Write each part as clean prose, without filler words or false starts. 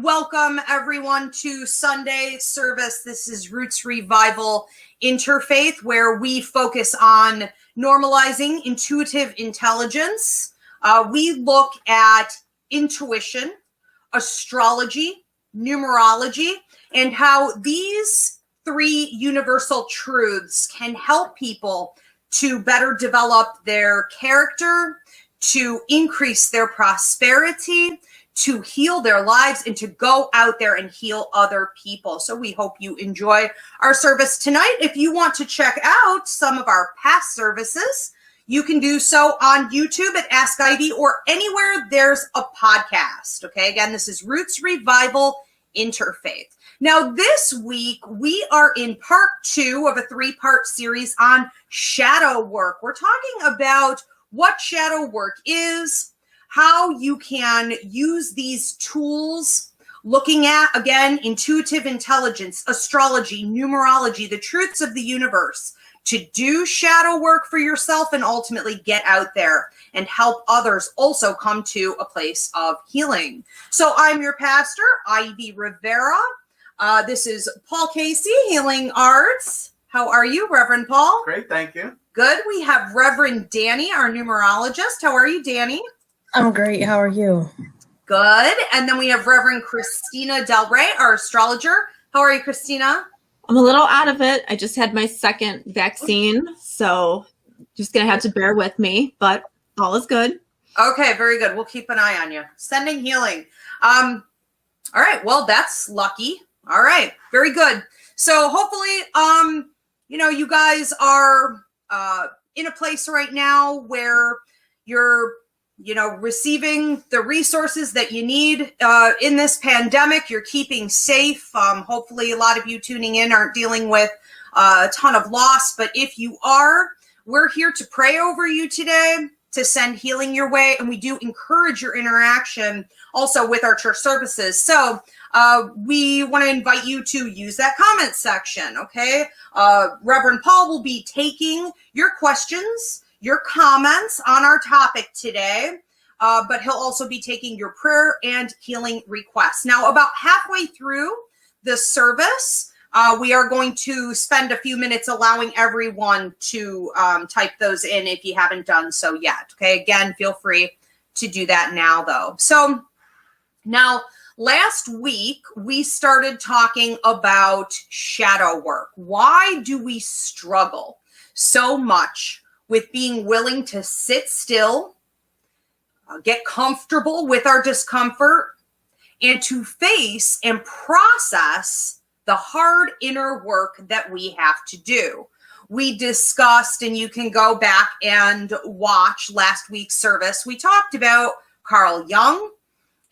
welcome everyone to Sunday service. This is Roots Revival InterFaith, where we focus on normalizing intuitive intelligence. We look at intuition, astrology, numerology, and how these three universal truths can help people to better develop their character, to increase their prosperity, to heal their lives, and to go out there and heal other people. So we hope you enjoy our service tonight. If you want to check out some of our past services, you can do so on YouTube at Ask Ivy or anywhere there's a podcast. Okay, again, this is Roots Revival Interfaith. Now, this week, we are in part 2 of a 3-part series on shadow work. We're talking about what shadow work is, how you can use these tools, looking at, again, intuitive intelligence, astrology, numerology, the truths of the universe, to do shadow work for yourself and ultimately get out there and help others also come to a place of healing. So I'm your pastor, Ivy Rivera. This is Paul Casey, Healing Arts. How are you, Reverend Paul? Great, thank you. Good. We have Reverend Danny, our numerologist. How are you, Danny? I'm great. How are you? Good. And then we have Reverend Christina Del Rey, our astrologer. How are you, Christina? I'm a little out of it. I just had my second vaccine, so just going to have to bear with me, but all is good. Okay, very good. We'll keep an eye on you. Sending healing. All right. Well, that's lucky. All right. Very good. So hopefully, you guys are in a place right now where you're receiving the resources that you need in this pandemic. You're keeping safe. Hopefully a lot of you tuning in aren't dealing with a ton of loss, but if you are, we're here to pray over you today, to send healing your way, and we do encourage your interaction also with our church services. So we want to invite you to use that comment section, okay? Reverend Paul will be taking your questions, your comments on our topic today, but he'll also be taking your prayer and healing requests. Now, about halfway through the service, we are going to spend a few minutes allowing everyone to type those in if you haven't done so yet. Okay, again, feel free to do that now, though. So now, last week, we started talking about shadow work. Why do we struggle so much with being willing to sit still, get comfortable with our discomfort, and to face and process the hard inner work that we have to do? We discussed, and you can go back and watch last week's service, we talked about Carl Jung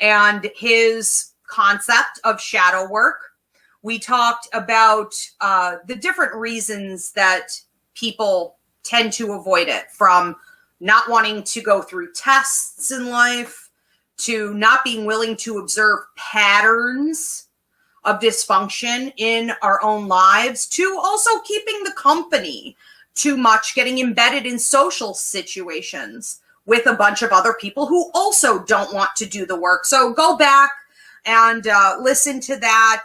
and his concept of shadow work. We talked about the different reasons that people tend to avoid it, from not wanting to go through tests in life, to not being willing to observe patterns of dysfunction in our own lives, to also keeping the company too much, getting embedded in social situations with a bunch of other people who also don't want to do the work. So go back and listen to that.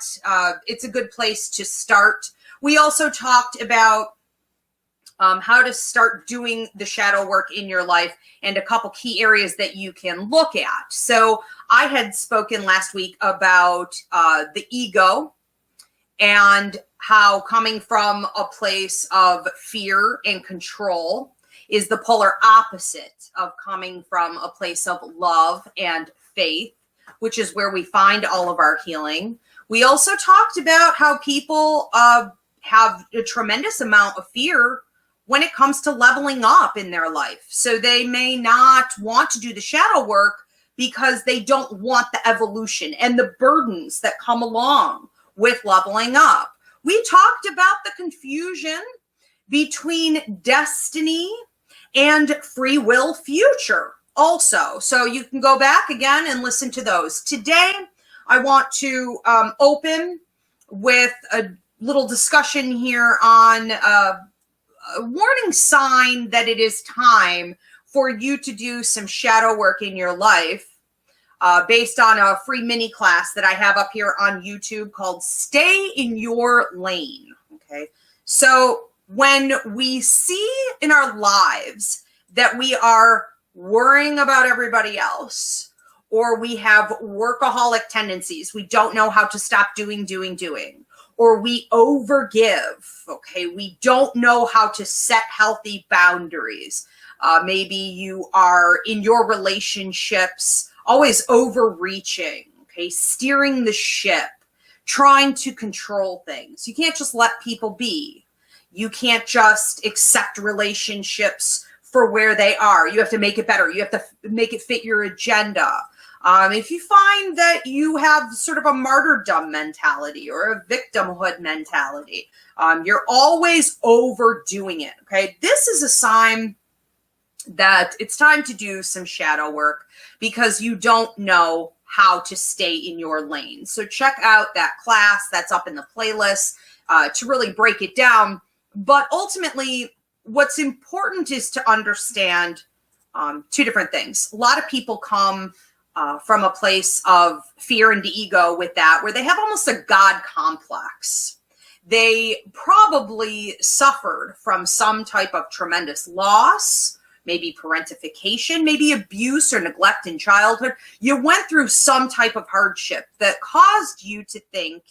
It's a good place to start. We also talked about how to start doing the shadow work in your life and a couple key areas that you can look at. So I had spoken last week about the ego and how coming from a place of fear and control is the polar opposite of coming from a place of love and faith, which is where we find all of our healing. We also talked about how people have a tremendous amount of fear when it comes to leveling up in their life. So they may not want to do the shadow work because they don't want the evolution and the burdens that come along with leveling up. We talked about the confusion between destiny and free will future also. So you can go back again and listen to those. Today, I want to open with a little discussion here on a warning sign that it is time for you to do some shadow work in your life. based on a free mini class that I have up here on YouTube called Stay in Your Lane. Okay. So when we see in our lives that we are worrying about everybody else, or we have workaholic tendencies, we don't know how to stop doing, or we overgive, okay? We don't know how to set healthy boundaries. Maybe you are in your relationships always overreaching, okay? Steering the ship, trying to control things. You can't just let people be. You can't just accept relationships for where they are. You have to make it better. You have to make it fit your agenda. If you find that you have sort of a martyrdom mentality or a victimhood mentality, you're always overdoing it, okay? This is a sign that it's time to do some shadow work because you don't know how to stay in your lane. So check out that class that's up in the playlist to really break it down. But ultimately, what's important is to understand two different things. A lot of people come from a place of fear and ego with that, where they have almost a God complex. They probably suffered from some type of tremendous loss, maybe parentification, maybe abuse or neglect in childhood. You went through some type of hardship that caused you to think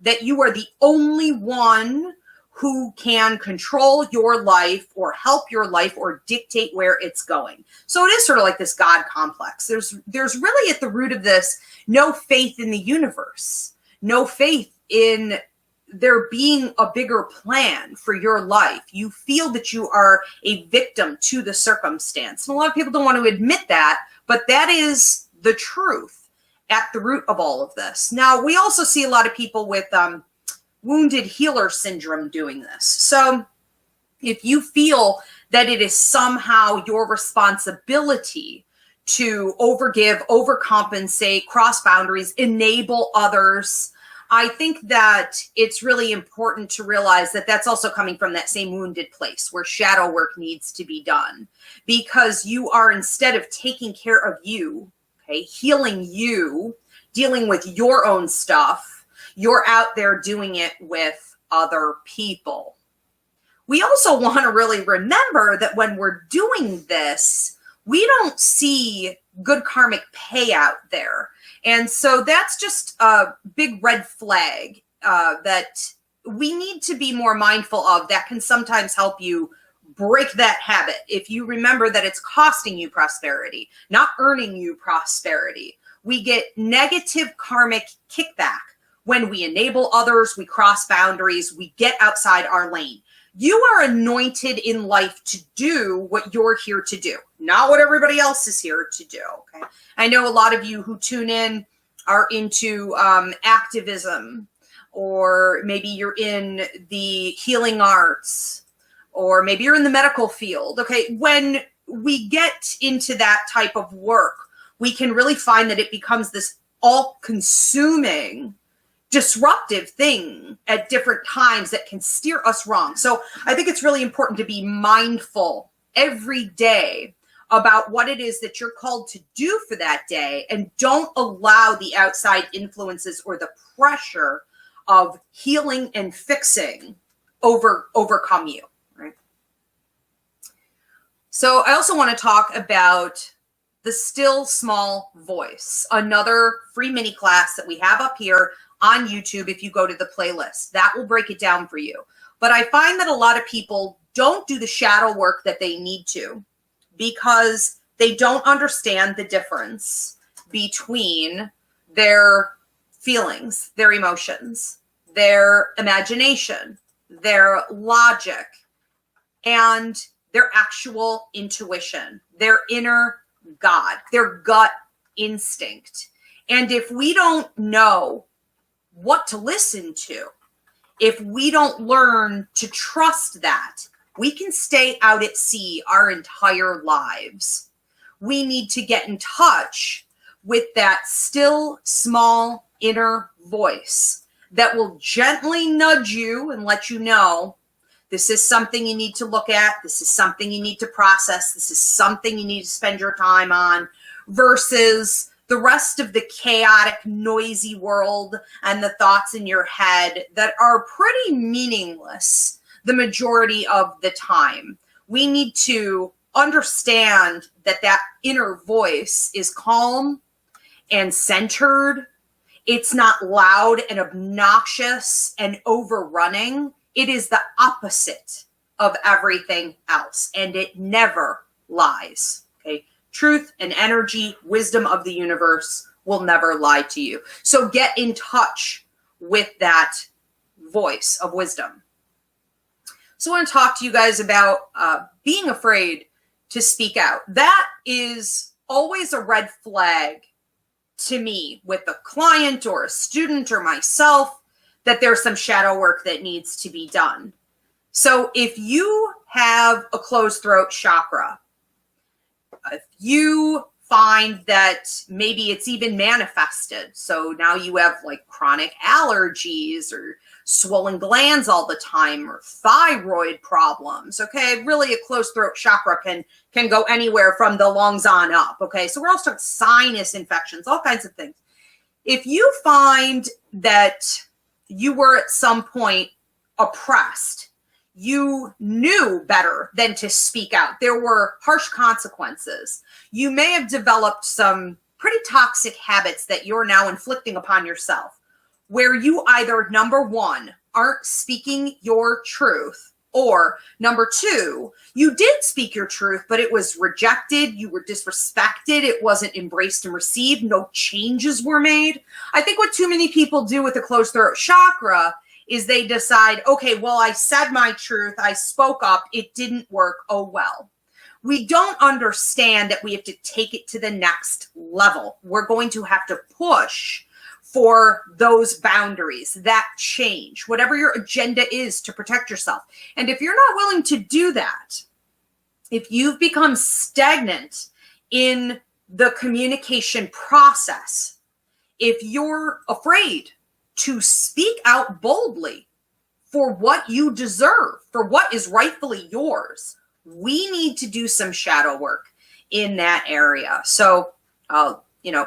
that you are the only one who can control your life or help your life or dictate where it's going. So it is sort of like this God complex. There's really at the root of this no faith in the universe, no faith in there being a bigger plan for your life. You feel that you are a victim to the circumstance. And a lot of people don't want to admit that, but that is the truth at the root of all of this. Now, we also see a lot of people with wounded healer syndrome doing this. So if you feel that it is somehow your responsibility to overgive, overcompensate, cross boundaries, enable others, I think that it's really important to realize that that's also coming from that same wounded place where shadow work needs to be done, because you are, instead of taking care of you, okay, healing you, dealing with your own stuff, you're out there doing it with other people. We also want to really remember that when we're doing this, we don't see good karmic payout there. And so that's just a big red flag that we need to be more mindful of. That can sometimes help you break that habit. If you remember that it's costing you prosperity, not earning you prosperity. We get negative karmic kickback when we enable others, we cross boundaries, we get outside our lane. You are anointed in life to do what you're here to do, not what everybody else is here to do, okay? I know a lot of you who tune in are into activism, or maybe you're in the healing arts, or maybe you're in the medical field, okay? When we get into that type of work, we can really find that it becomes this all-consuming disruptive thing at different times that can steer us wrong. So I think it's really important to be mindful every day about what it is that you're called to do for that day, and don't allow the outside influences or the pressure of healing and fixing overcome you, right? So I also want to talk about the still small voice, another free mini class that we have up here on YouTube. If you go to the playlist, that will break it down for you. But I find that a lot of people don't do the shadow work that they need to, because they don't understand the difference between their feelings, their emotions, their imagination, their logic, and their actual intuition, their inner God, their gut instinct. And if we don't know what to listen to, if we don't learn to trust that, we can stay out at sea our entire lives. We need to get in touch with that still small inner voice that will gently nudge you and let you know, this is something you need to look at. This is something you need to process. This is something you need to spend your time on, versus the rest of the chaotic, noisy world and the thoughts in your head that are pretty meaningless the majority of the time. We need to understand that that inner voice is calm and centered. It's not loud and obnoxious and overrunning. It is the opposite of everything else, and it never lies. Okay? Truth and energy, wisdom of the universe will never lie to you. So get in touch with that voice of wisdom. So I want to talk to you guys about being afraid to speak out. That is always a red flag to me with a client or a student or myself, that there's some shadow work that needs to be done. So if you have a closed throat chakra, if you find that maybe it's even manifested, so now you have like chronic allergies or swollen glands all the time or thyroid problems, okay? Really a closed throat chakra can go anywhere from the lungs on up, okay? So we're also talking sinus infections, all kinds of things. If you find that you were at some point oppressed, you knew better than to speak out, there were harsh consequences, you may have developed some pretty toxic habits that you're now inflicting upon yourself, where you either, number one, aren't speaking your truth, or number two, you did speak your truth, but it was rejected, you were disrespected, it wasn't embraced and received, no changes were made. I think what too many people do with the closed throat chakra is they decide, okay, well, I said my truth, I spoke up, it didn't work, oh well. We don't understand that we have to take it to the next level. We're going to have to push for those boundaries, that change, whatever your agenda is to protect yourself. And if you're not willing to do that, if you've become stagnant in the communication process, if you're afraid to speak out boldly for what you deserve, for what is rightfully yours, we need to do some shadow work in that area. So,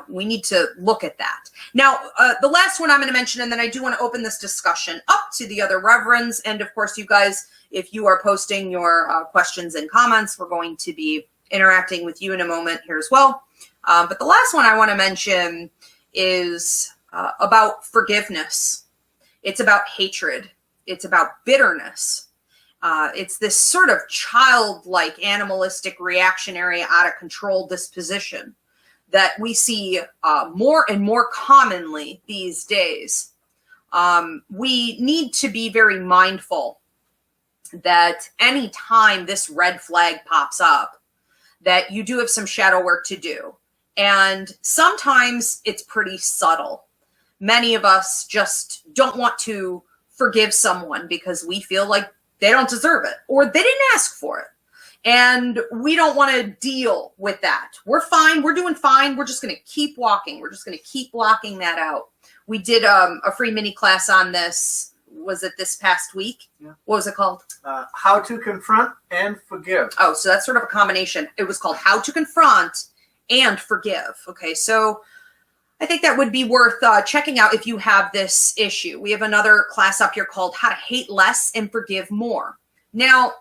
we need to look at that. Now, the last one I'm going to mention, and then I do want to open this discussion up to the other reverends. And of course, you guys, if you are posting your questions and comments, we're going to be interacting with you in a moment here as well. But the last one I want to mention is about forgiveness. It's about hatred. It's about bitterness. It's this sort of childlike, animalistic, reactionary, out of control disposition that we see more and more commonly these days. We need to be very mindful that any time this red flag pops up, that you do have some shadow work to do. And sometimes it's pretty subtle. Many of us just don't want to forgive someone because we feel like they don't deserve it or they didn't ask for it. And we don't want to deal with that. We're fine. We're doing fine. We're just going to keep walking. We're just going to keep blocking that out. We did a free mini class on this. Was it this past week? Yeah. What was it called? How to confront and forgive. Oh, so that's sort of a combination. It was called How to Confront and Forgive. Okay, so I think that would be worth checking out if you have this issue. We have another class up here called How to Hate Less and Forgive More. Now,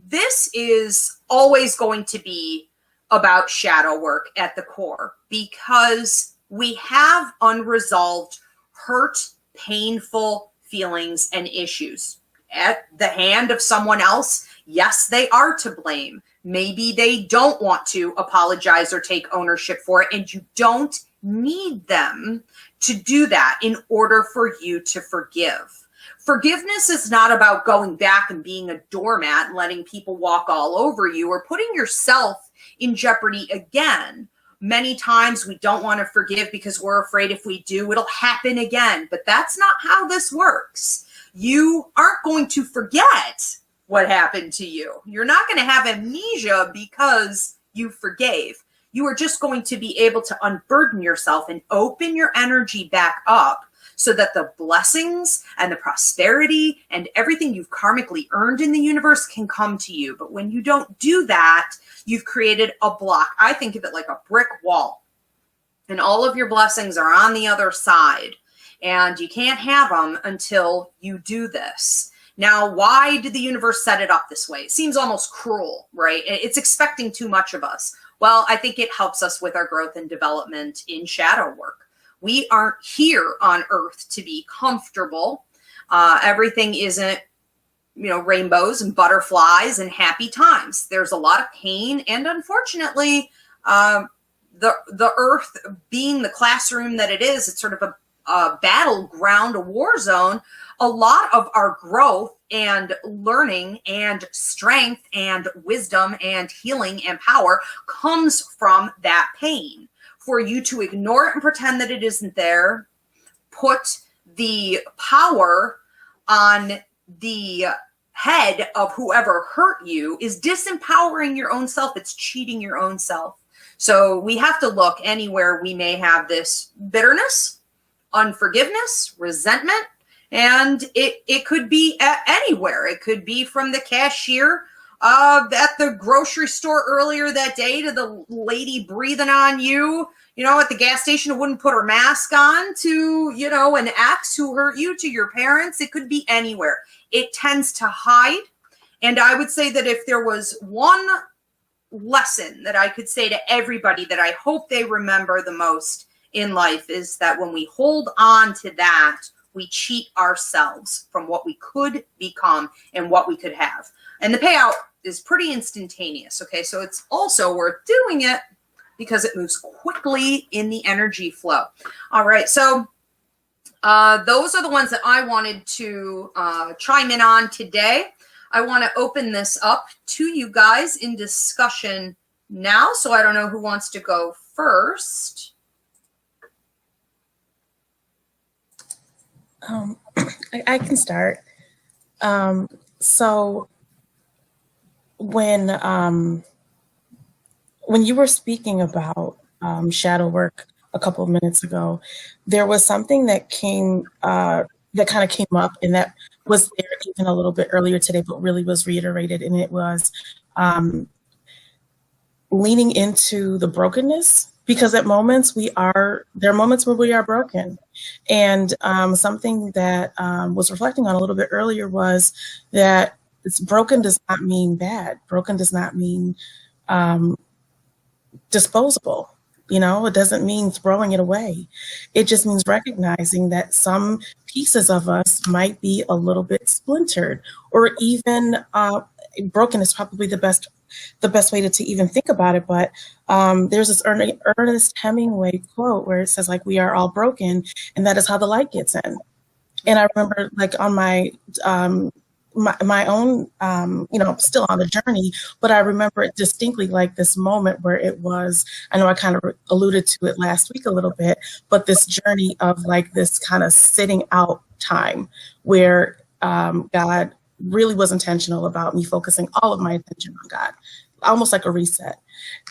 this is always going to be about shadow work at the core because we have unresolved, hurt, painful feelings and issues at the hand of someone else. Yes, they are to blame. Maybe they don't want to apologize or take ownership for it, and you don't need them to do that in order for you to forgive. Forgiveness is not about going back and being a doormat and letting people walk all over you or putting yourself in jeopardy again. Many times we don't want to forgive because we're afraid if we do, it'll happen again. But that's not how this works. You aren't going to forget what happened to you. You're not going to have amnesia because you forgave. You are just going to be able to unburden yourself and open your energy back up so that the blessings and the prosperity and everything you've karmically earned in the universe can come to you. But when you don't do that, you've created a block. I think of it like a brick wall. and all of your blessings are on the other side. And you can't have them until you do this. Now, why did the universe set it up this way? It seems almost cruel, right? It's expecting too much of us. Well, I think it helps us with our growth and development in shadow work. We aren't here on Earth to be comfortable. Everything isn't, rainbows and butterflies and happy times. There's a lot of pain, and unfortunately, the Earth being the classroom that it is, it's sort of a battleground, a war zone. A lot of our growth and learning and strength and wisdom and healing and power comes from that pain. For you to ignore it and pretend that it isn't there, put the power on the head of whoever hurt you, is disempowering your own self. It's cheating your own self. So we have to look anywhere we may have this bitterness, unforgiveness, resentment, and it could be anywhere. It could be from the cashier at the grocery store earlier that day to the lady breathing on you, at the gas station who wouldn't put her mask on, to, an ex who hurt you, to your parents. It could be anywhere. It tends to hide. And I would say that if there was one lesson that I could say to everybody that I hope they remember the most in life, is that when we hold on to that, we cheat ourselves from what we could become and what we could have. And the payout is pretty instantaneous. Okay, so it's also worth doing it because it moves quickly in the energy flow. All right, so those are the ones that I wanted to chime in on today. I want to open this up to you guys in discussion now. So I don't know who wants to go first. I can start. So when you were speaking about shadow work a couple of minutes ago, there was something that that kind of came up, and that was there even a little bit earlier today, but really was reiterated, and it was leaning into the brokenness. Because there are moments where we are broken. And something that was reflecting on a little bit earlier was that it's broken does not mean bad. Broken does not mean disposable. It doesn't mean throwing it away. It just means recognizing that some pieces of us might be a little bit splintered, or even broken is probably the best way to even think about it. But there's this Ernest Hemingway quote where it says, like, we are all broken, and that is how the light gets in. And I remember, like, on my own, still on the journey, but I remember it distinctly, like this moment where it was, I know I kind of alluded to it last week a little bit, but this journey of like this kind of sitting out time where God really was intentional about me focusing all of my attention on God, almost like a reset.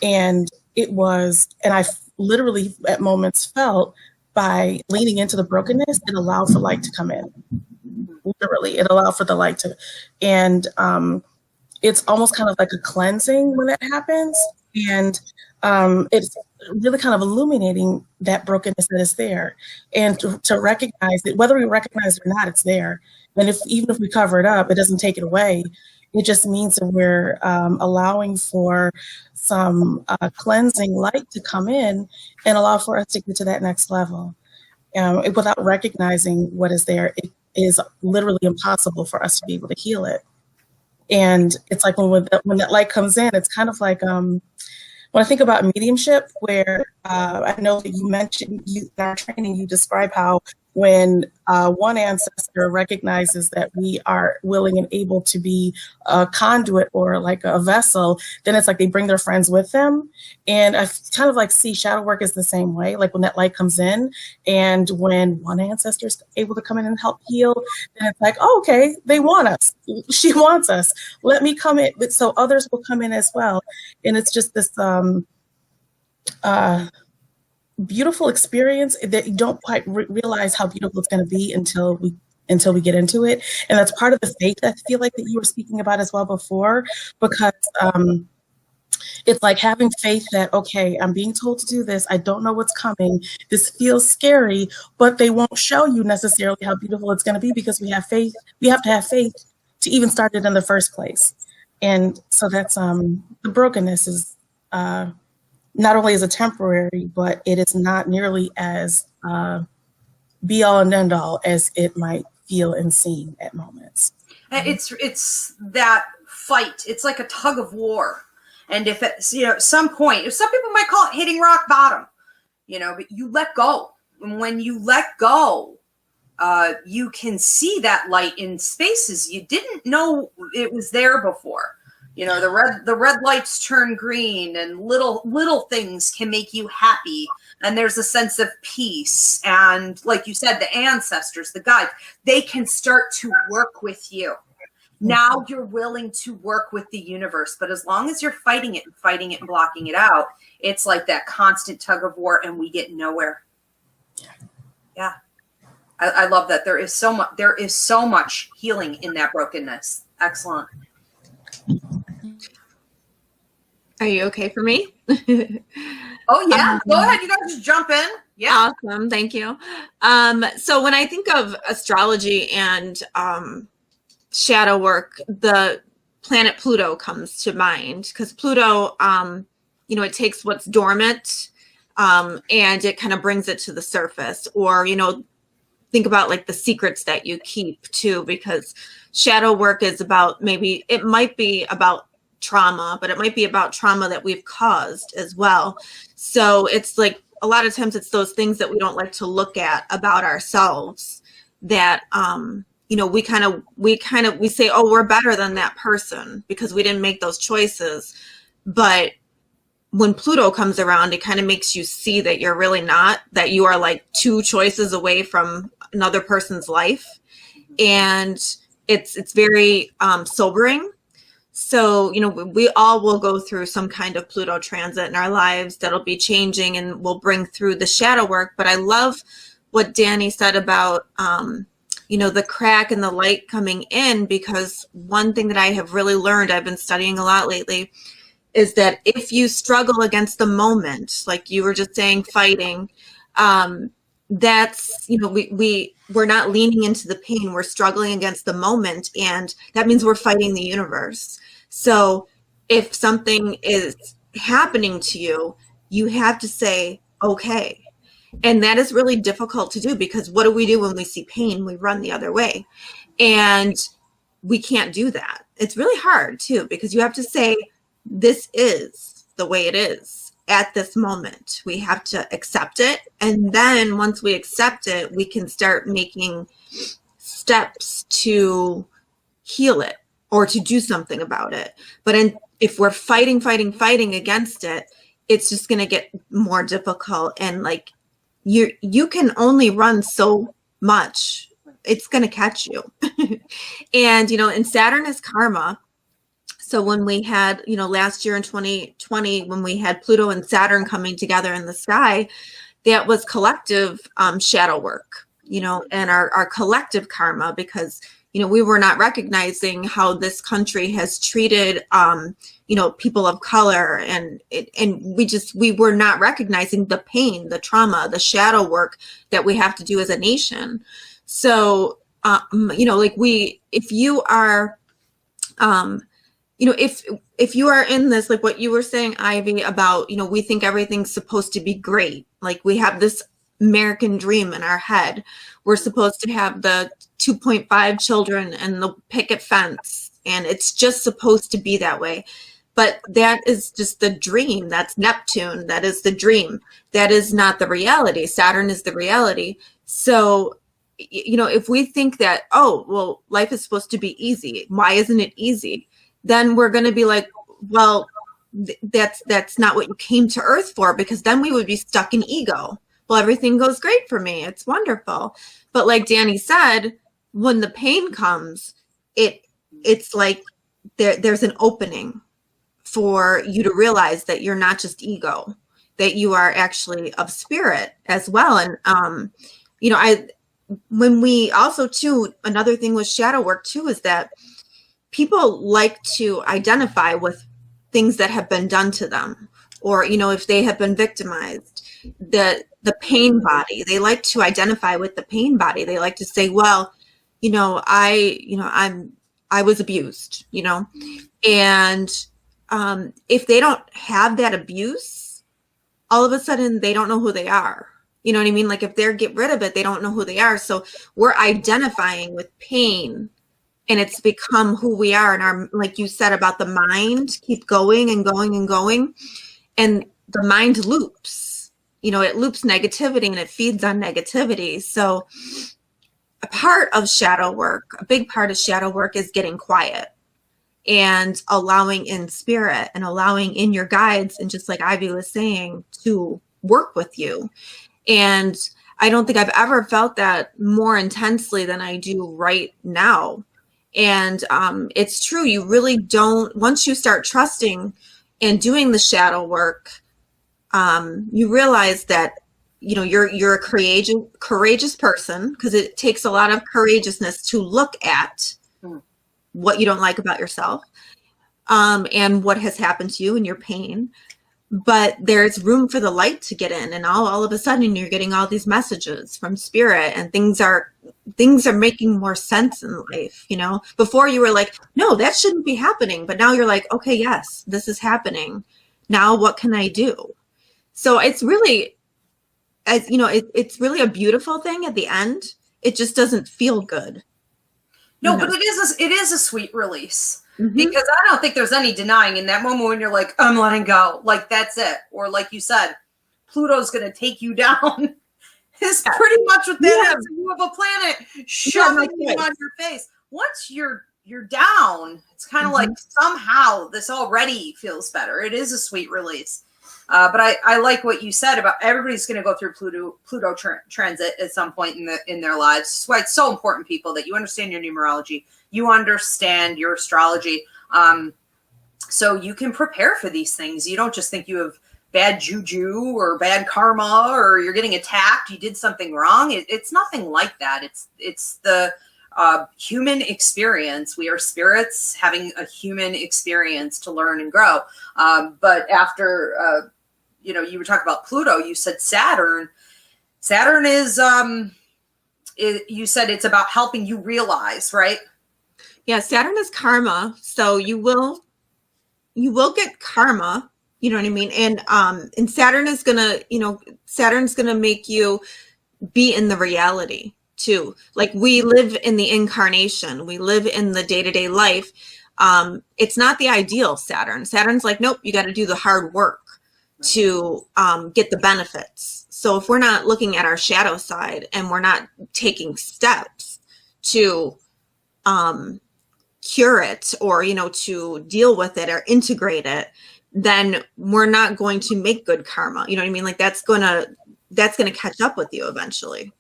And I literally at moments felt, by leaning into the brokenness, it allowed for light to come in. Literally, it allowed for the light to, and it's almost kind of like a cleansing when that happens. And it's really kind of illuminating that brokenness that is there, and to recognize that whether we recognize it or not, it's there. And even if we cover it up, it doesn't take it away. It just means that we're allowing for some cleansing light to come in and allow for us to get to that next level. Without recognizing what is there, it is literally impossible for us to be able to heal it. And it's like when that light comes in, it's kind of like when I think about mediumship, where I know that you mentioned in our training, you describe how when one ancestor recognizes that we are willing and able to be a conduit or like a vessel, then it's like they bring their friends with them. And I kind of like see shadow work is the same way. Like when that light comes in, and when one ancestor is able to come in and help heal, then it's like, oh, okay, they want us. She wants us. Let me come in. But so others will come in as well. And it's just this beautiful experience that you don't quite realize how beautiful it's going to be until we get into it. And that's part of the faith I feel like that you were speaking about as well before, because It's like having faith that, okay, I'm being told to do this. I don't know what's coming. This feels scary, but they won't show you necessarily how beautiful it's going to be because we have faith. We have to have faith to even start it in the first place. And so that's the brokenness is not only is it temporary, but it is not nearly as be all and end all as it might feel and seem at moments. It's that fight. It's like a tug of war. And if it's, at some point, if some people might call it hitting rock bottom, but you let go. And when you let go, you can see that light in spaces you didn't know it was there before. The red lights turn green, and little things can make you happy. And there's a sense of peace. And like you said, the ancestors, the guides, they can start to work with you. Now you're willing to work with the universe. But as long as you're fighting it and blocking it out, it's like that constant tug of war, and we get nowhere. Yeah. I love that. There is so much healing in that brokenness. Excellent. Are you okay for me? Oh, yeah. Go ahead. You guys just jump in. Yeah. Awesome. Thank you. So when I think of astrology and shadow work, the planet Pluto comes to mind, because Pluto, it takes what's dormant and it kind of brings it to the surface. Or, think about like the secrets that you keep too, because shadow work is about, it might be about trauma, but it might be about trauma that we've caused as well. So it's like a lot of times it's those things that we don't like to look at about ourselves that we say, oh, we're better than that person because we didn't make those choices. But when Pluto comes around, it kind of makes you see that you're really not, that you are like 2 choices away from another person's life. And it's very sobering. So, we all will go through some kind of Pluto transit in our lives that'll be changing and will bring through the shadow work. But I love what Danny said about, the crack and the light coming in, because one thing that I have really learned, I've been studying a lot lately, is that if you struggle against the moment, like you were just saying, fighting, that's, we're not leaning into the pain, we're struggling against the moment. And that means we're fighting the universe. So if something is happening to you, you have to say, okay. And that is really difficult to do, because what do we do when we see pain? We run the other way. And we can't do that. It's really hard too, because you have to say, this is the way it is at this moment. We have to accept it. And then once we accept it, we can start making steps to heal it or to do something about it. But if we're fighting against it, it's just going to get more difficult. And like, you can only run so much. It's going to catch you. And, and Saturn is karma. So when we had, last year in 2020, when we had Pluto and Saturn coming together in the sky, that was collective shadow work, and our collective karma, because, we were not recognizing how this country has treated, people of color, and we were not recognizing the pain, the trauma, the shadow work that we have to do as a nation. So, if you are, if you are in this, like what you were saying, Ivy, about, we think everything's supposed to be great. Like we have this American dream in our head. We're supposed to have the 2.5 children and the picket fence, and it's just supposed to be that way. But that is just the dream. That's Neptune. That is the dream. That is not the reality. Saturn is the reality. So, if we think that, oh, well, life is supposed to be easy, why isn't it easy? Then we're going to be like, well, that's not what you came to Earth for, because then we would be stuck in ego. Well, everything goes great for me. It's wonderful. But like Danny said, when the pain comes, it's like there's an opening for you to realize that you're not just ego, that you are actually of spirit as well. And, when we also too, another thing with shadow work too, is that people like to identify with things that have been done to them, or, you know, if they have been victimized. The pain body, they like to identify with the pain body. They like to say, well, you know, I was abused, you know, and if they don't have that abuse, all of a sudden they don't know who they are. You know what I mean? Like if they get rid of it, they don't know who they are. So we're identifying with pain, and it's become who we are. And our, like you said about the mind, keep going and going and going. And the mind loops, you know, it loops negativity and it feeds on negativity. So a part of shadow work, a big part of shadow work is getting quiet and allowing in spirit and allowing in your guides. And just like Ivy was saying, to work with you. And I don't think I've ever felt that more intensely than I do right now. And it's true. You really don't, once you start trusting and doing the shadow work, you realize that, you know, you're a courageous person, because it takes a lot of courageousness to look at what you don't like about yourself, and what has happened to you and your pain. But there's room for the light to get in, and all of a sudden you're getting all these messages from spirit, and things are making more sense in life. You know, before you were like, no, that shouldn't be happening. But now you're like, okay, yes, this is happening. Now what can I do? So it's really, as you know, it's really a beautiful thing at the end. It just doesn't feel good. No, You know? but it is a sweet release. Because I don't think there's any denying in that moment when you're like, I'm letting go. Like, that's it. Or like you said, Pluto's going to take you down. Is pretty much what that is. You have a planet shoving you on your face. Once you're down, it's kind of like somehow this already feels better. It is a sweet release. But I like what you said about everybody's going to go through Pluto transit at some point in their lives. That's why it's so important, people, that you understand your numerology, you understand your astrology, so you can prepare for these things. You don't just think you have bad juju or bad karma or you're getting attacked. You did something wrong. It's nothing like that. It's the human experience. We are spirits having a human experience to learn and grow. But after, you were talking about Pluto, you said Saturn. Saturn is, you said it's about helping you realize, right? Yeah, Saturn is karma. So you will get karma, you know what I mean? And Saturn is Saturn's gonna make you be in the reality too. Like, we live in the incarnation, we live in the day-to-day life. It's not the ideal Saturn. Saturn's like, nope, you got to do the hard work to get the benefits. So if we're not looking at our shadow side and we're not taking steps to cure it, or, to deal with it or integrate it, then we're not going to make good karma. You know what I mean? Like, that's gonna catch up with you eventually.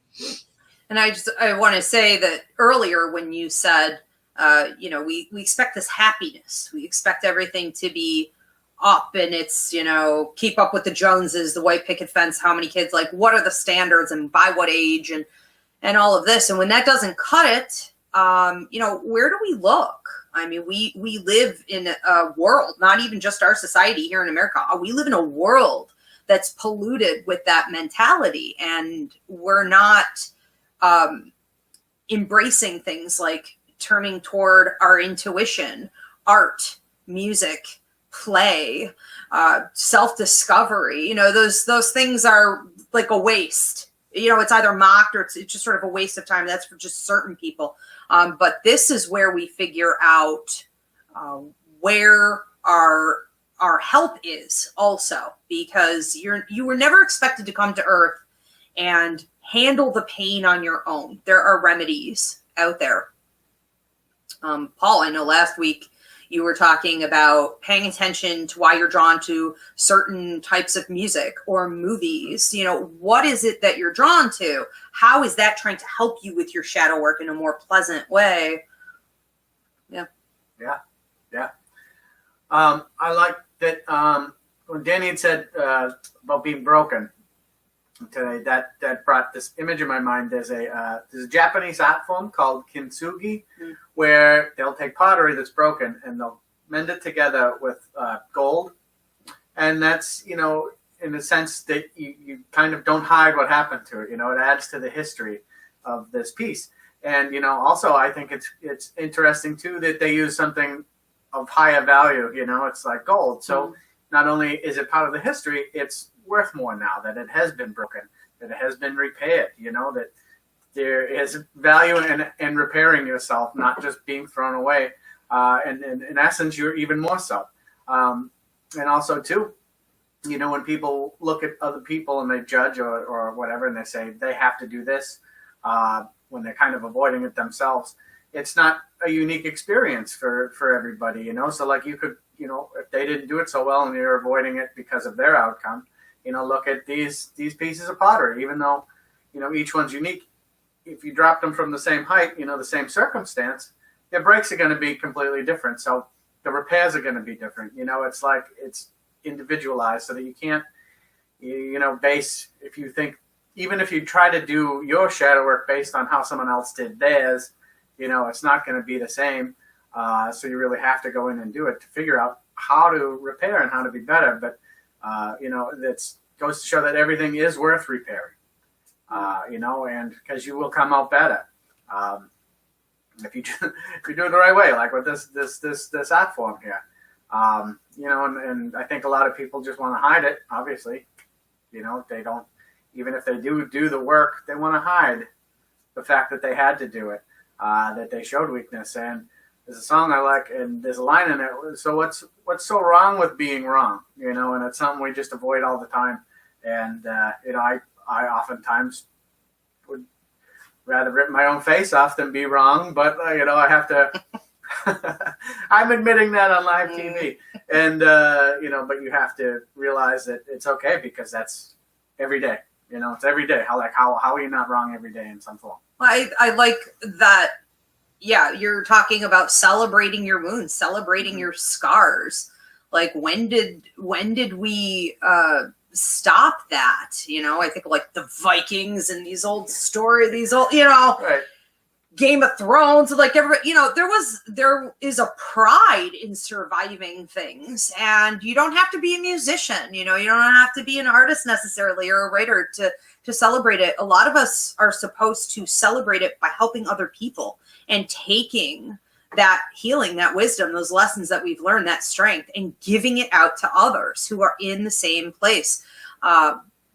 And I want to say that earlier when you said, we expect this happiness, we expect everything to be up, and it's, keep up with the Joneses, the white picket fence, how many kids, like, what are the standards and by what age, and all of this. And when that doesn't cut it, where do we look? I mean, we live in a world, not even just our society here in America. We live in a world that's polluted with that mentality, and we're not embracing things like turning toward our intuition, art, music, play, self-discovery. Those things are like a waste. It's either mocked or it's just sort of a waste of time. That's for just certain people. But this is where we figure out where our help is also, because you were never expected to come to Earth and handle the pain on your own. There are remedies out there. Paul, I know last week you were talking about paying attention to why you're drawn to certain types of music or movies. What is it that you're drawn to? How is that trying to help you with your shadow work in a more pleasant way? Yeah. I like that when Danny had said about being broken today, that brought this image in my mind. There's a Japanese art form called kintsugi, where they'll take pottery that's broken and they'll mend it together with gold. And that's, you know, in a sense that you kind of don't hide what happened to it. You know, it adds to the history of this piece. And, you know, also I think it's interesting too that they use something of higher value. You know, it's like gold. So not only is it part of the history, it's worth more now that it has been broken, that it has been repaired. You know, that there is value in repairing yourself, not just being thrown away. And in essence, you're even more so. And also too, you know, when people look at other people and they judge or whatever, and they say they have to do this, when they're kind of avoiding it themselves, it's not a unique experience for everybody, you know? So like you could, you know, if they didn't do it so well and you're avoiding it because of their outcome, you know, look at these pieces of pottery, even though, you know, each one's unique. If you drop them from the same height, you know, the same circumstance, their breaks are going to be completely different. So the repairs are going to be different. You know, it's like it's individualized so that you can't, you know, base, if you think, even if you try to do your shadow work based on how someone else did theirs, you know, it's not going to be the same. So you really have to go in and do it to figure out how to repair and how to be better. But, you know, that goes to show that everything is worth repairing, you know, and because you will come out better. If you do it the right way, like with this art form here, you know, and I think a lot of people just want to hide it. Obviously, you know, they don't, even if they do the work, they want to hide the fact that they had to do it, that they showed weakness. And there's a song I like, and there's a line in it. So what's so wrong with being wrong? You know, and it's something we just avoid all the time. And you know, I oftentimes would rather rip my own face off than be wrong, but you know, I have to. I'm admitting that on live TV, and you know, but you have to realize that it's okay because that's every day. You know, it's every day. How are you not wrong every day in some form? I like that. Yeah, you're talking about celebrating your wounds, celebrating your scars. Like when did we stop that? You know, I think like the Vikings and these old, you know, right. Game of Thrones, like everybody, you know, there is a pride in surviving things, and you don't have to be a musician, you know, you don't have to be an artist necessarily or a writer to celebrate it. A lot of us are supposed to celebrate it by helping other people and taking that healing, that wisdom, those lessons that we've learned, that strength, and giving it out to others who are in the same place,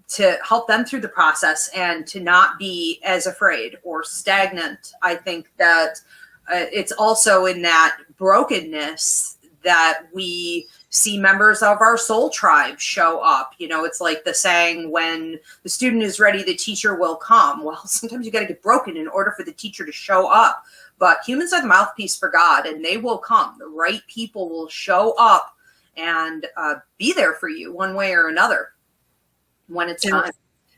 to help them through the process and to not be as afraid or stagnant. I think that it's also in that brokenness that we see members of our soul tribe show up. You know, it's like the saying, when the student is ready, the teacher will come. Well, sometimes you got to get broken in order for the teacher to show up. But humans are the mouthpiece for God, and they will come. The right people will show up and be there for you one way or another when it's time.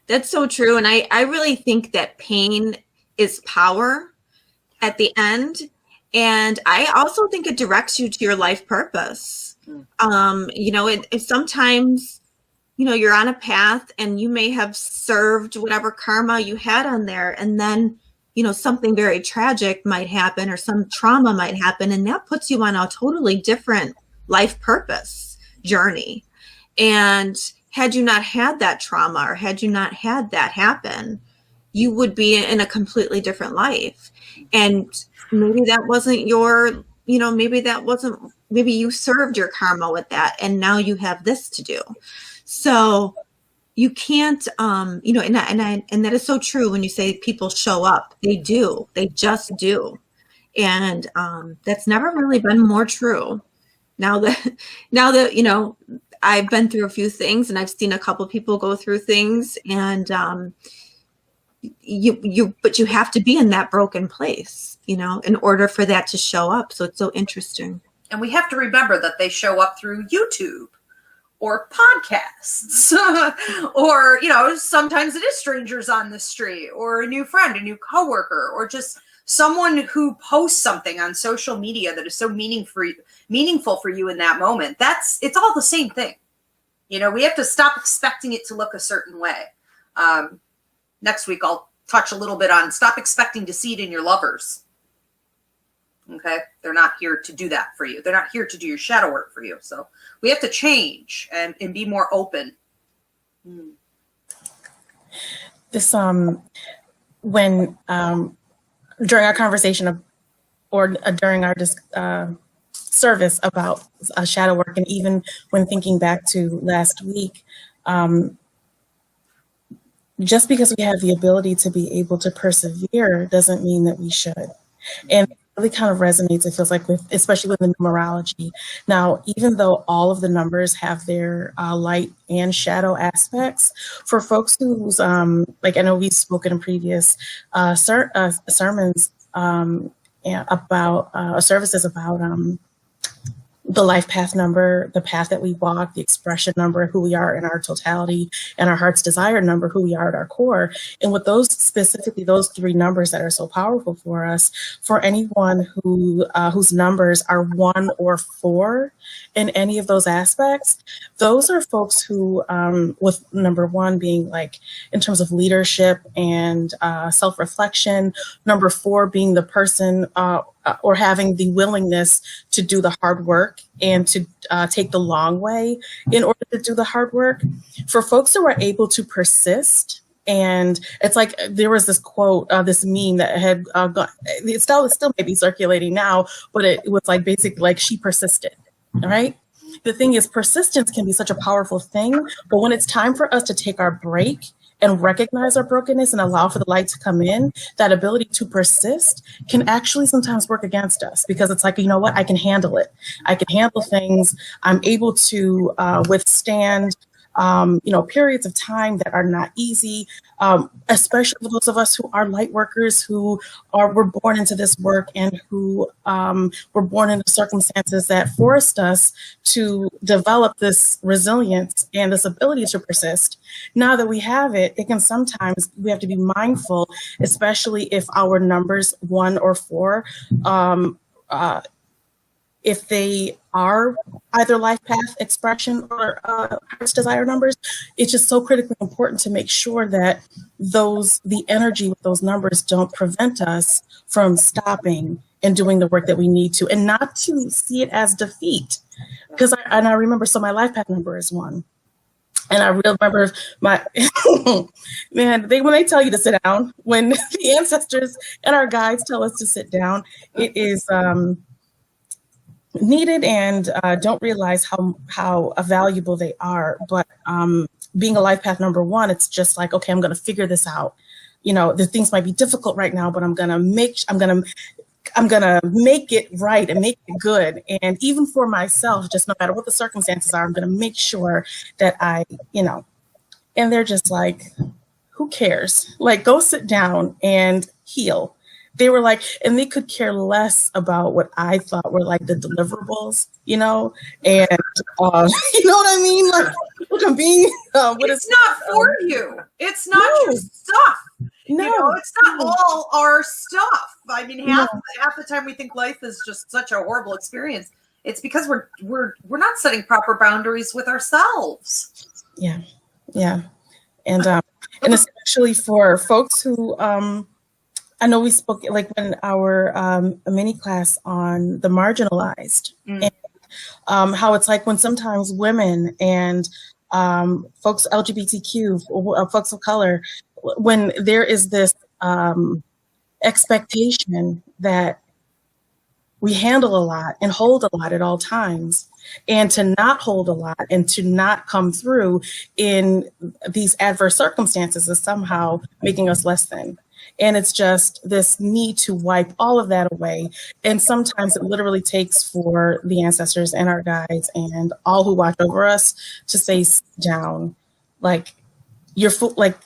That's so true. And I really think that pain is power at the end. And I also think it directs you to your life purpose. You know, it sometimes, you know, you're on a path and you may have served whatever karma you had on there. And then, you know, something very tragic might happen or some trauma might happen. And that puts you on a totally different life purpose journey. And had you not had that trauma or had you not had that happen, you would be in a completely different life. And maybe that wasn't your, you know, maybe you served your karma with that and now you have this to do. So you can't, you know, and that is so true when you say people show up. They do. They just do. And that's never really been more true. Now that, you know, I've been through a few things and I've seen a couple people go through things, and but you have to be in that broken place, you know, in order for that to show up. So it's so interesting. And we have to remember that they show up through YouTube or podcasts or, you know, sometimes it is strangers on the street or a new friend, a new coworker, or just someone who posts something on social media that is so meaningful for you in that moment. It's all the same thing. You know, we have to stop expecting it to look a certain way. Next week, I'll touch a little bit on stop expecting to see it in your lovers. Okay. They're not here to do that for you. They're not here to do your shadow work for you. So we have to change and be more open. This, when, during our conversation during our service about shadow work, and even when thinking back to last week, just because we have the ability to be able to persevere doesn't mean that we should. And it really kind of resonates, it feels like, especially with the numerology. Now, even though all of the numbers have their light and shadow aspects, for folks who's, like I know we've spoken in previous sermons about services about the life path number, the path that we walk, the expression number, who we are in our totality, and our heart's desire number, who we are at our core. And with those specifically, those three numbers that are so powerful for us, for anyone who whose numbers are 1 or 4 in any of those aspects, those are folks who, with number 1 being like in terms of leadership and self-reflection, number 4 being the person or having the willingness to do the hard work and to take the long way in order to do the hard work. For folks who are able to persist, and it's like there was this quote, this meme that had gone, it still may be circulating now, but it was like basically like she persisted, all right? The thing is, persistence can be such a powerful thing, but when it's time for us to take our break and recognize our brokenness and allow for the light to come in, that ability to persist can actually sometimes work against us, because it's like, you know what, I can handle it. I can handle things. I'm able to withstand periods of time that are not easy, especially for those of us who are light workers, who were born into this work and who were born into circumstances that forced us to develop this resilience and this ability to persist. Now that we have it, it can sometimes, we have to be mindful, especially if our numbers 1 or 4, if they are either life path, expression, or heart's desire numbers, it's just so critically important to make sure that the energy with those numbers don't prevent us from stopping and doing the work that we need to, and not to see it as defeat. Because I remember, so my life path number is 1. And I remember my, man, when they tell you to sit down, when the ancestors and our guides tell us to sit down, it is needed, and don't realize how valuable they are. But being a life path number 1, it's just like, okay, I'm going to figure this out. You know, the things might be difficult right now, but I'm going to make it right and make it good. And even for myself, just no matter what the circumstances are, I'm going to make sure that and they're just like, who cares? Like, go sit down and heal. They were like, and they could care less about what I thought were like the deliverables, and you know what I mean? Like, It's not for you. It's not your stuff. No, it's not all our stuff. I mean, half the time we think life is just such a horrible experience. It's because we're not setting proper boundaries with ourselves. Yeah. And especially for folks who I know we spoke, like, when our mini class on the marginalized, and how it's like when sometimes women and folks, LGBTQ, folks of color, when there is this expectation that we handle a lot and hold a lot at all times, and to not hold a lot and to not come through in these adverse circumstances is somehow making us less than. And it's just this need to wipe all of that away. And sometimes it literally takes for the ancestors and our guides and all who watch over us to say, sit down, like, like,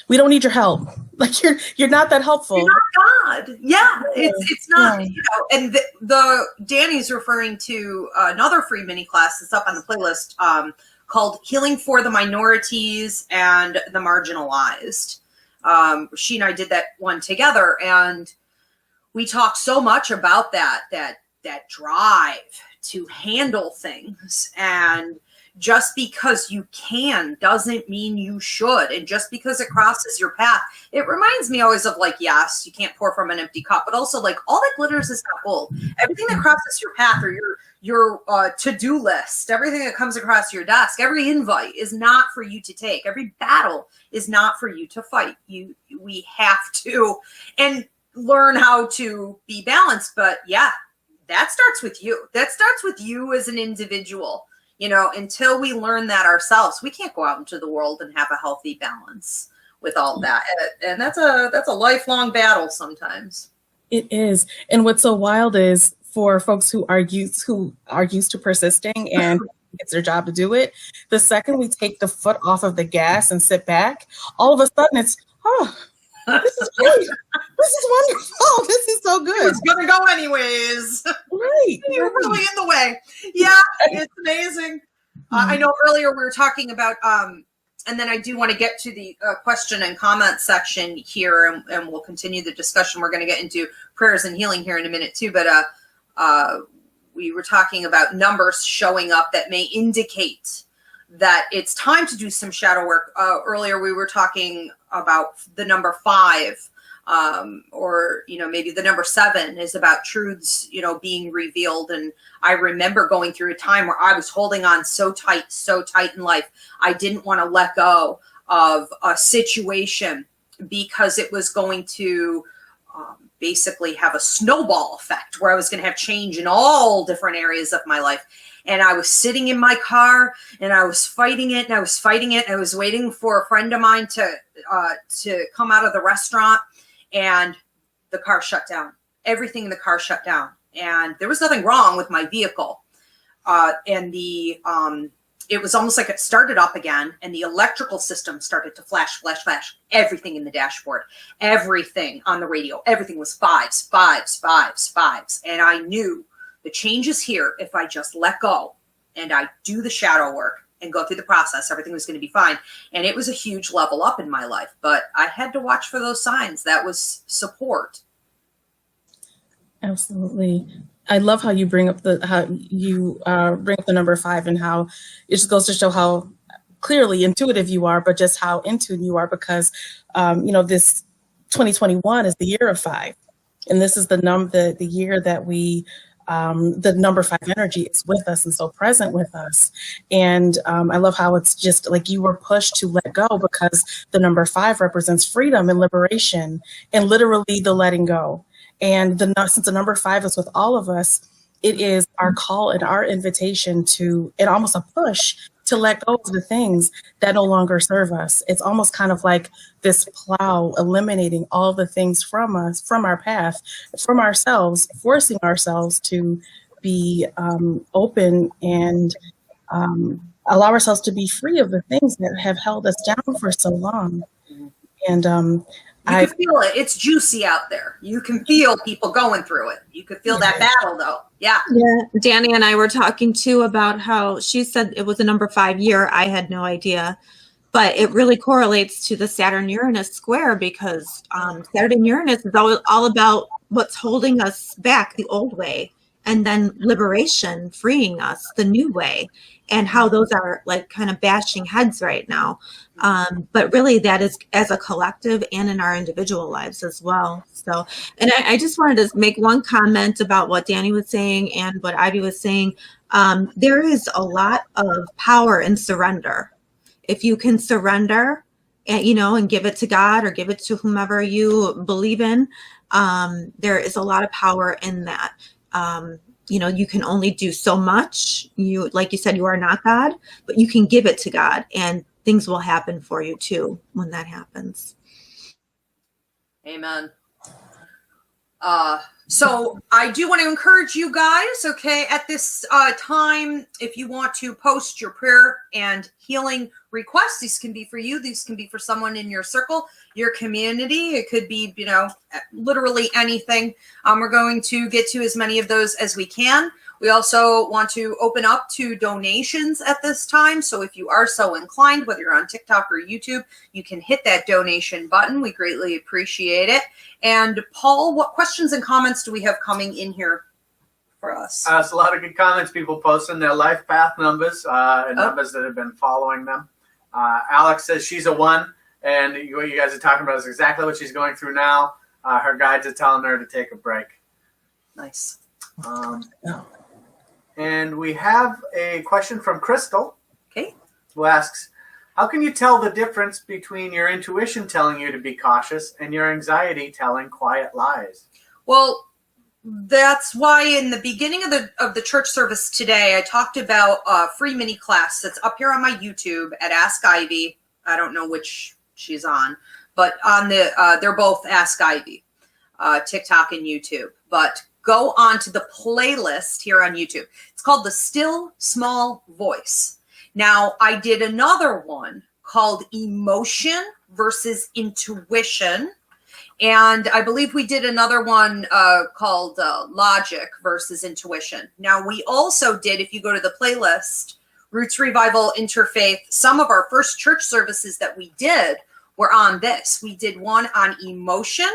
we don't need your help. Like, you're not that helpful. You're not God. Yeah, it's not. And the Danny's referring to another free mini class that's up on the playlist called "Healing for the Minorities and the Marginalized." She and I did that one together, and we talked so much about that drive to handle things. And just because you can doesn't mean you should. And just because it crosses your path, it reminds me always of like, yes, you can't pour from an empty cup, but also like all that glitters is not gold. Everything that crosses your path or your to-do list, everything that comes across your desk, every invite is not for you to take. Every battle is not for you to fight. We have to and learn how to be balanced. But yeah, that starts with you. That starts with you as an individual. You know, until we learn that ourselves, we can't go out into the world and have a healthy balance with all that. And that's a lifelong battle sometimes. It is. And what's so wild is for folks who are used to persisting and it's their job to do it, the second we take the foot off of the gas and sit back, all of a sudden it's, oh, this is great. This is wonderful. This is so good. It's gonna go anyways. Right. You're really in the way. Yeah, it's amazing. I know earlier we were talking about, and then I do want to get to the question and comment section here, and we'll continue the discussion. We're going to get into prayers and healing here in a minute too, but we were talking about numbers showing up that may indicate that it's time to do some shadow work. Earlier we were talking about the number 5, or, you know, maybe the number 7 is about truths, you know, being revealed. And I remember going through a time where I was holding on so tight in life. I didn't want to let go of a situation because it was going to basically have a snowball effect where I was going to have change in all different areas of my life. And I was sitting in my car and I was fighting it and I was fighting it. And I was waiting for a friend of mine to come out of the restaurant, and the car shut down. Everything in the car shut down. And there was nothing wrong with my vehicle. And it was almost like it started up again, and the electrical system started to flash. Everything in the dashboard, everything on the radio, everything was 5s. And I knew the change is here. If I just let go and I do the shadow work and go through the process, everything was going to be fine. And it was a huge level up in my life, but I had to watch for those signs. That was support. Absolutely. I love how you bring up the number 5, and how it just goes to show how clearly intuitive you are, but just how in tune you are, because this 2021 is the year of 5, and this is the year that we the number 5 energy is with us and so present with us. And I love how it's just like you were pushed to let go, because the number 5 represents freedom and liberation and literally the letting go. And since the number 5 is with all of us, it is our call and our invitation to, and almost a push to let go of the things that no longer serve us. It's almost kind of like this plow eliminating all the things from us, from our path, from ourselves, forcing ourselves to be open and allow ourselves to be free of the things that have held us down for so long. And you can feel it. It's juicy out there. You can feel people going through it. You could feel that battle, though. Yeah. Danny and I were talking too about how she said it was a number 5 year. I had no idea, but it really correlates to the Saturn-Uranus square, because Saturn-Uranus is all about what's holding us back, the old way, and then liberation, freeing us, the new way, and how those are like kind of bashing heads right now. But really that is as a collective and in our individual lives as well. So, and I just wanted to make one comment about what Danny was saying and what Ivy was saying. There is a lot of power in surrender. If you can surrender and give it to God or give it to whomever you believe in, there is a lot of power in that. You can only do so much. Like you said, you are not God, but you can give it to God, and things will happen for you too when that happens. Amen. So I do want to encourage you guys, okay, at this time, if you want to post your prayer and healing requests, these can be for you. These can be for someone in your circle, your community. It could be, literally anything. We're going to get to as many of those as we can. We also want to open up to donations at this time. So if you are so inclined, whether you're on TikTok or YouTube, you can hit that donation button. We greatly appreciate it. And Paul, what questions and comments do we have coming in here for us? It's a lot of good comments. People posting their life path numbers and numbers that have been following them. Alex says she's a 1, and what you guys are talking about is exactly what she's going through now. Her guides are telling her to take a break. Nice. And we have a question from Crystal. Okay. Who asks, how can you tell the difference between your intuition telling you to be cautious and your anxiety telling quiet lies? Well, that's why in the beginning of the church service today, I talked about a free mini class that's up here on my YouTube at Ask Ivy. I don't know which she's on, but on they're both Ask Ivy, TikTok and YouTube. But go on to the playlist here on YouTube. It's called The Still Small Voice. Now, I did another one called Emotion versus Intuition. And I believe we did another one called Logic versus Intuition. Now, we also did, if you go to the playlist, Roots Revival, Interfaith, some of our first church services that we did were on this. We did one on emotion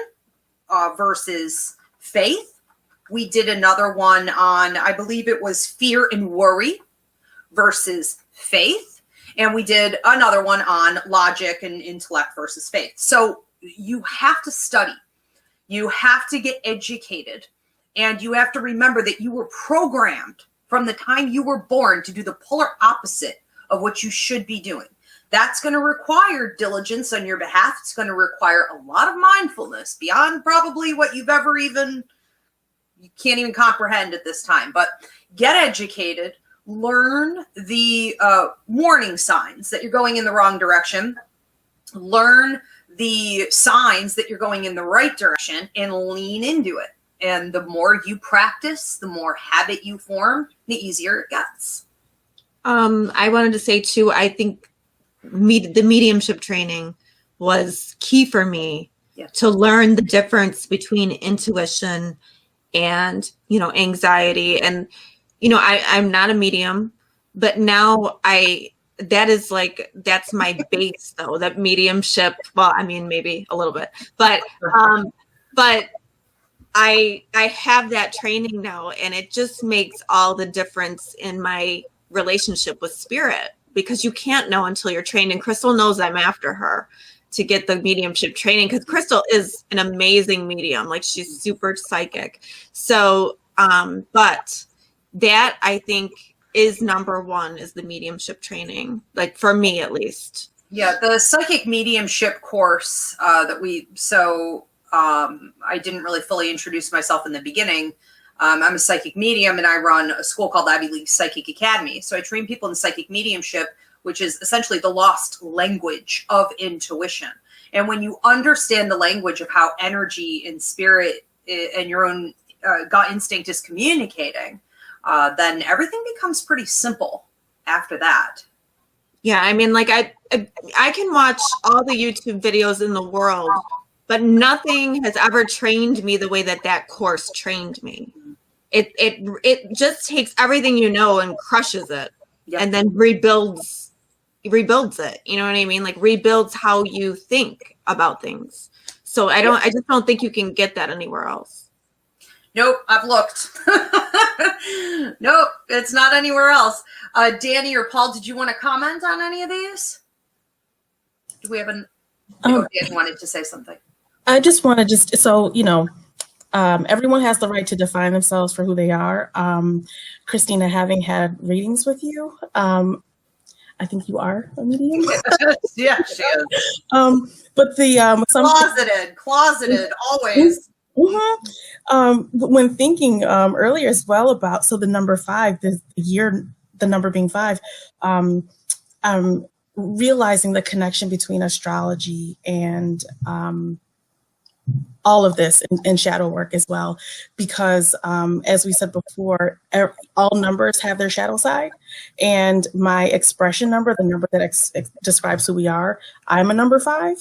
versus faith. We did another one on, I believe it was fear and worry versus faith. And we did another one on logic and intellect versus faith. So you have to study. You have to get educated. And you have to remember that you were programmed from the time you were born to do the polar opposite of what you should be doing. That's going to require diligence on your behalf. It's going to require a lot of mindfulness beyond probably what you can't even comprehend at this time. But get educated, learn the warning signs that you're going in the wrong direction, learn the signs that you're going in the right direction, and lean into it. And the more you practice, the more habit you form, the easier it gets. I wanted to say too, I think the mediumship training was key for me to learn the difference between intuition and, anxiety. And, I'm not a medium, but now that's my base though, that mediumship. Well, I mean, maybe a little bit, but I have that training now, and it just makes all the difference in my relationship with spirit, because you can't know until you're trained. And Crystal knows I'm after her to get the mediumship training, because Crystal is an amazing medium. Like, she's super psychic. So, but that I think is number one, is the mediumship training, like for me at least. Yeah, the psychic mediumship course I didn't really fully introduce myself in the beginning. I'm a psychic medium, and I run a school called Ivy League Psychic Academy. So I train people in psychic mediumship, which is essentially the lost language of intuition. And when you understand the language of how energy and spirit and your own gut instinct is communicating, then everything becomes pretty simple after that. Yeah, I mean, like I can watch all the YouTube videos in the world, but nothing has ever trained me the way that course trained me. It just takes everything and crushes it, and then rebuilds it. You know what I mean? Like, rebuilds how you think about things. So I just don't think you can get that anywhere else. Nope, I've looked. Nope, it's not anywhere else. Danny or Paul, did you want to comment on any of these? Do we have Danny wanted to say something. I just want to everyone has the right to define themselves for who they are. Christina, having had readings with you, I think you are a medium. Yeah, she is. But closeted, always. Mm-hmm. When thinking earlier as well about, the number 5, the number being 5, realizing the connection between astrology and all of this in shadow work as well, because as we said before, all numbers have their shadow side, and my expression number, the number that describes who we are, I'm a number 5.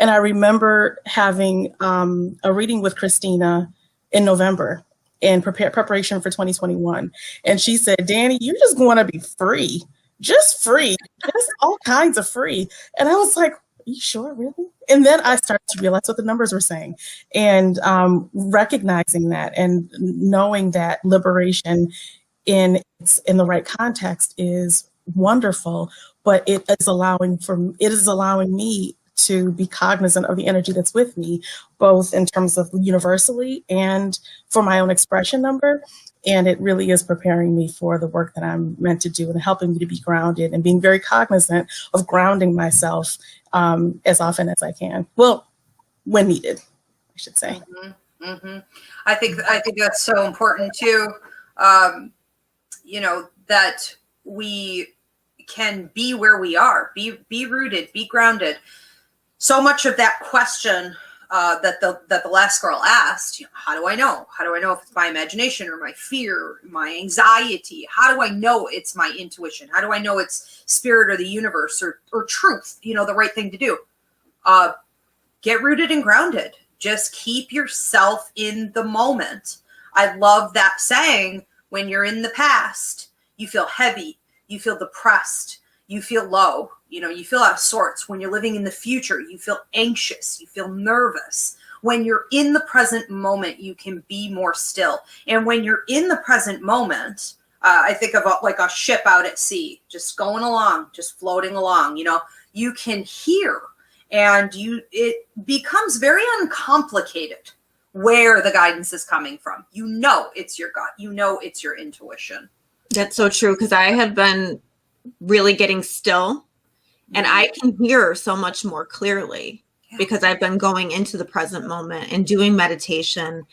And I remember having a reading with Christina in November in preparation for 2021. And she said, Danny, you just want to be free, just all kinds of free. And I was like, are you sure, really? And then I started to realize what the numbers were saying, and recognizing that and knowing that liberation in the right context is wonderful, but it is allowing me to be cognizant of the energy that's with me, both in terms of universally and for my own expression number. And it really is preparing me for the work that I'm meant to do and helping me to be grounded and being very cognizant of grounding myself as often as I can. Well, when needed, I should say. Mm-hmm. Mm-hmm. I think that's so important too. That we can be where we are, be rooted, be grounded. So much of that question that the last girl asked, how do I know? How do I know if it's my imagination or my fear, my anxiety? How do I know it's my intuition? How do I know it's spirit or the universe or truth? The right thing to do. Get rooted and grounded. Just keep yourself in the moment. I love that saying, when you're in the past, you feel heavy, you feel depressed, you feel low, you feel out of sorts. When you're living in the future, you feel anxious, you feel nervous. When you're in the present moment, you can be more still. And when you're in the present moment, I think of like a ship out at sea, just going along, just floating along, you can hear, and it becomes very uncomplicated where the guidance is coming from. It's your gut, it's your intuition. That's so true, because I have been really getting still, and I can hear so much more clearly because I've been going into the present moment and doing meditation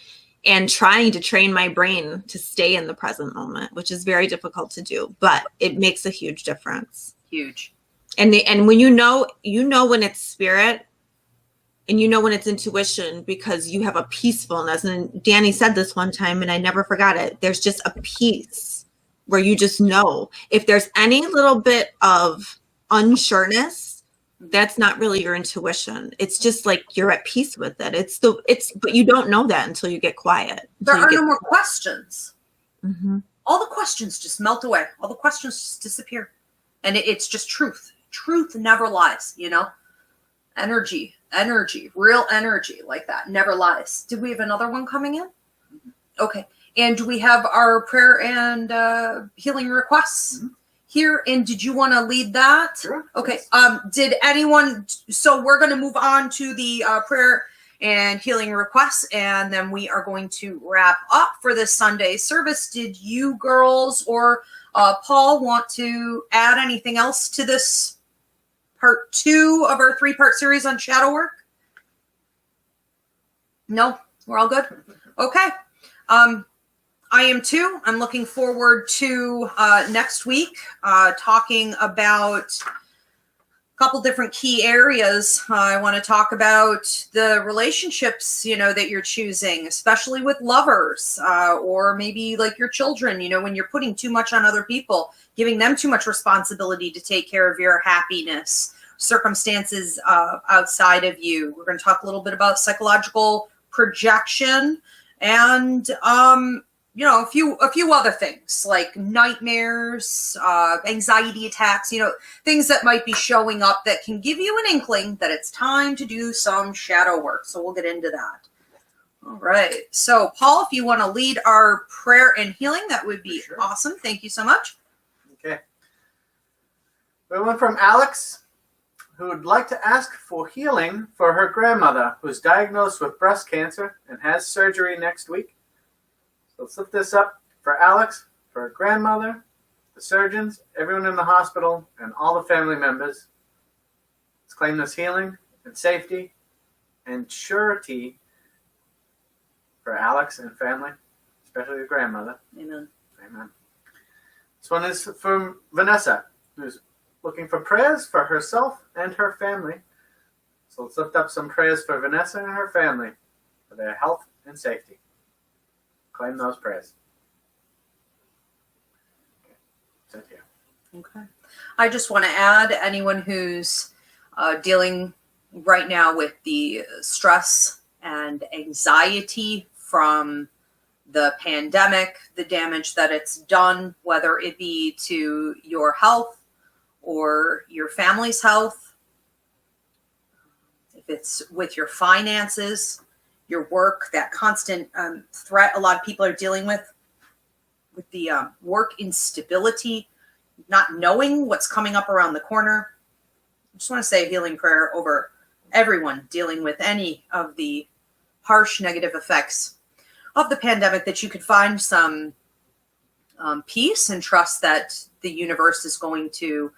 and trying to train my brain to stay in the present moment, which is very difficult to do, but it makes a huge difference. Huge. And when you know when it's spirit, and when it's intuition, because you have a peacefulness. And Danny said this one time, and I never forgot it. There's just a peace where you just know. If there's any little bit of unsureness, that's not really your intuition. It's just like you're at peace with it. But you don't know that until you get quiet. There are no more questions. Mm-hmm. All the questions just melt away. All the questions just disappear. And it's just truth. Truth never lies, Energy, real energy like that never lies. Did we have another one coming in? Okay. And do we have our prayer and healing requests here? And did you want to lead that? Sure. Okay. Did anyone? So we're going to move on to the prayer and healing requests, and then we are going to wrap up for this Sunday service. Did you girls or Paul want to add anything else to this part 2 of our 3-part series on shadow work? No, we're all good. Okay. I am too. I'm looking forward to next week talking about a couple different key areas. I want to talk about the relationships, that you're choosing, especially with lovers or maybe like your children, when you're putting too much on other people, giving them too much responsibility to take care of your happiness, circumstances outside of you. We're going to talk a little bit about psychological projection and, a few other things like nightmares, anxiety attacks, things that might be showing up that can give you an inkling that it's time to do some shadow work. So we'll get into that. All right. So Paul, if you want to lead our prayer and healing, that would be awesome. Thank you so much. Okay. We went from Alex, who would like to ask for healing for her grandmother, who's diagnosed with breast cancer and has surgery next week. So let's lift this up for Alex, for her grandmother, the surgeons, everyone in the hospital, and all the family members. Let's claim this healing and safety and surety for Alex and family, especially the grandmother. Amen. Amen. This one is from Vanessa, who's looking for prayers for herself and her family. So let's lift up some prayers for Vanessa and her family for their health and safety. Claim those prayers. Okay. I just want to add, anyone who's dealing right now with the stress and anxiety from the pandemic, the damage that it's done, whether it be to your health or your family's health, if it's with your finances, your work, that constant threat a lot of people are dealing with the work instability, not knowing what's coming up around the corner. I just want to say a healing prayer over everyone dealing with any of the harsh negative effects of the pandemic, that you could find some peace and trust that the universe is going to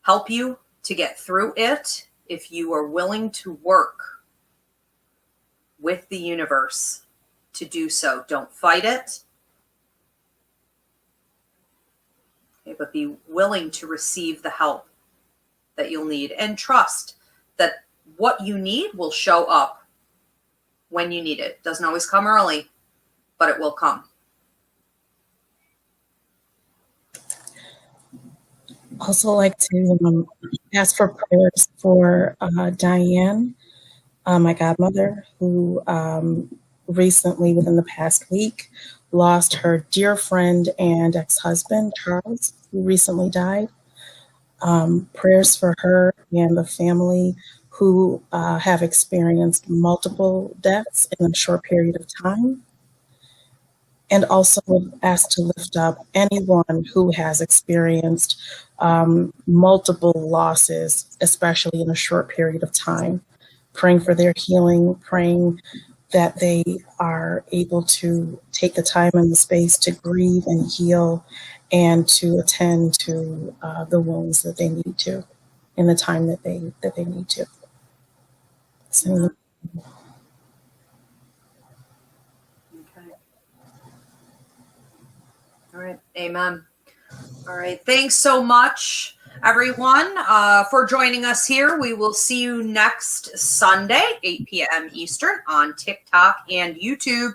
help you to get through it if you are willing to work with the universe to do so. Don't fight it. Okay, but be willing to receive the help that you'll need, and trust that what you need will show up when you need it. Doesn't always come early, but it will come. Also like to ask for prayers for Diane, my godmother, who recently, within the past week, lost her dear friend and ex-husband, Charles, who recently died. Prayers for her and the family who have experienced multiple deaths in a short period of time. And also ask to lift up anyone who has experienced multiple losses, especially in a short period of time. Praying for their healing, praying that they are able to take the time and the space to grieve and heal, and to attend to the wounds that they need to in the time that they need to. So, All right. Amen. All right. Thanks so much, everyone, for joining us here. We will see you next Sunday, 8 p.m. Eastern, on TikTok and YouTube.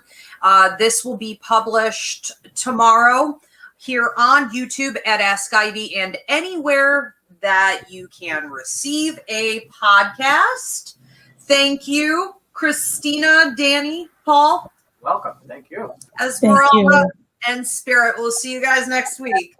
This will be published tomorrow here on YouTube at Ask Ivy, and anywhere that you can receive a podcast. Thank you, Christina, Danny, Paul. Welcome. Thank you. Esmeralda you. and Spirit. We'll see you guys next week.